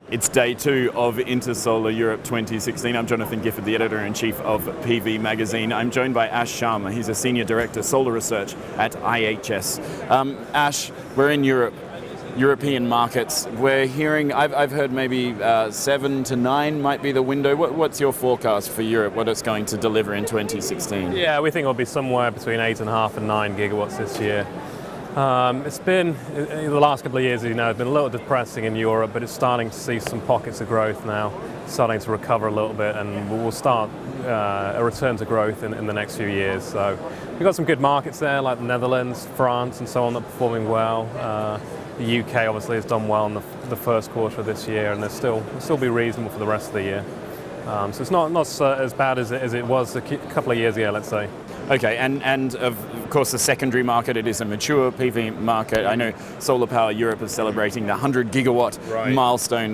It's day 2 of Intersolar Europe 2016. I'm Jonathan Gifford, the editor-in-chief of PV Magazine. I'm joined by Ash Sharma. He's a senior director, solar research at IHS. Ash, we're in Europe, European markets. We're hearing, I've heard maybe 7 to 9 might be the window. What's your forecast for Europe, what it's going to deliver in 2016? Yeah, we think it'll be somewhere between 8.5 and 9 gigawatts this year. It's been, in the last couple of years, it's been a little depressing in Europe, but it's starting to see some pockets of growth now, starting to recover a little bit, and we'll start a return to growth in the next few years. So we've got some good markets there, like the Netherlands, France, and so on, that are performing well. The UK obviously has done well in the first quarter of this year, and it'll still be reasonable for the rest of the year. So it's not as bad as it was a couple of years ago, let's say. Okay, and of course the secondary market, it is a mature PV market. I know Solar Power Europe is celebrating the 100 gigawatt milestone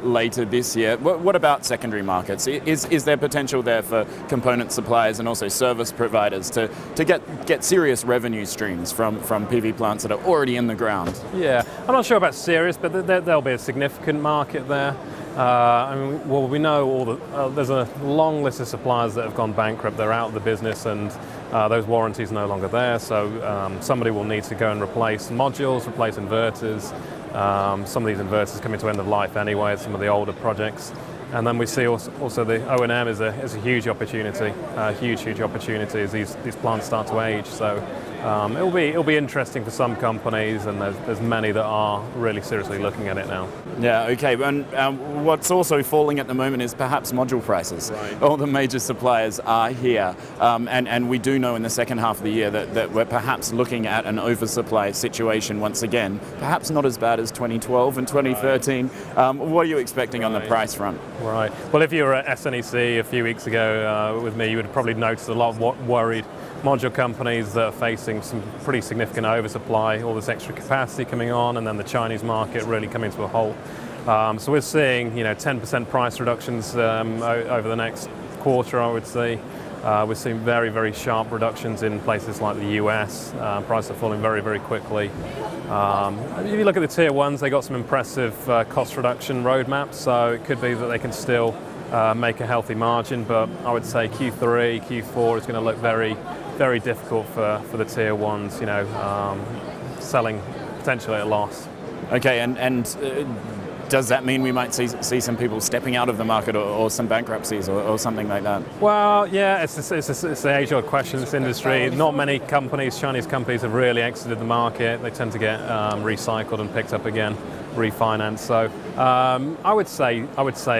later this year. What about secondary markets? Is there potential there for component suppliers and also service providers to get serious revenue streams from PV plants that are already in the ground? Yeah, I'm not sure about serious, but there'll be a significant market there. We know there's a long list of suppliers that have gone bankrupt. They're out of the business, and those warranties are no longer there. So somebody will need to go and replace modules, replace inverters. Some of these inverters coming to end of life anyway. Some of the older projects, and then we see also the O&M is a huge opportunity, huge opportunity as these plants start to age. So it'll be interesting for some companies, and there's many that are really seriously looking at it now. Yeah, okay, and what's also falling at the moment is perhaps module prices. Right. All the major suppliers are here, and we do know in the second half of the year that we're perhaps looking at an oversupply situation once again, perhaps not as bad as 2012 and 2013. What are you expecting on the price front? Right, well, if you were at SNEC a few weeks ago with me, you would have probably noticed a lot of worried module companies that are facing some pretty significant oversupply, all this extra capacity coming on, and then the Chinese market really coming to a halt. So we're seeing 10% price reductions over the next quarter, I would say. We're seeing very sharp reductions in places like the US. Prices are falling very quickly. If you look at the tier ones, they got some impressive cost reduction roadmaps, so it could be that they can still make a healthy margin, but I would say Q3, Q4 is going to look very difficult for the tier ones, selling potentially at a loss. Okay, and does that mean we might see some people stepping out of the market or some bankruptcies or something like that? Well, yeah, it's the age-old question in this industry. Not many companies, Chinese companies, have really exited the market. They tend to get recycled and picked up again, refinanced. So I would say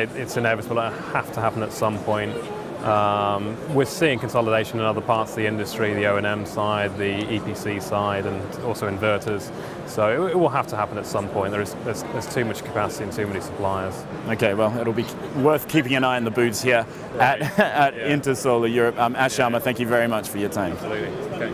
it's inevitable. It'll have to happen at some point. We're seeing consolidation in other parts of the industry, the O&M side, the EPC side, and also inverters. So it will have to happen at some point. There's too much capacity and too many suppliers. Okay, well, it'll be worth keeping an eye on the boots here at Intersolar Europe. Ash Sharma, thank you very much for your time. Absolutely. Okay.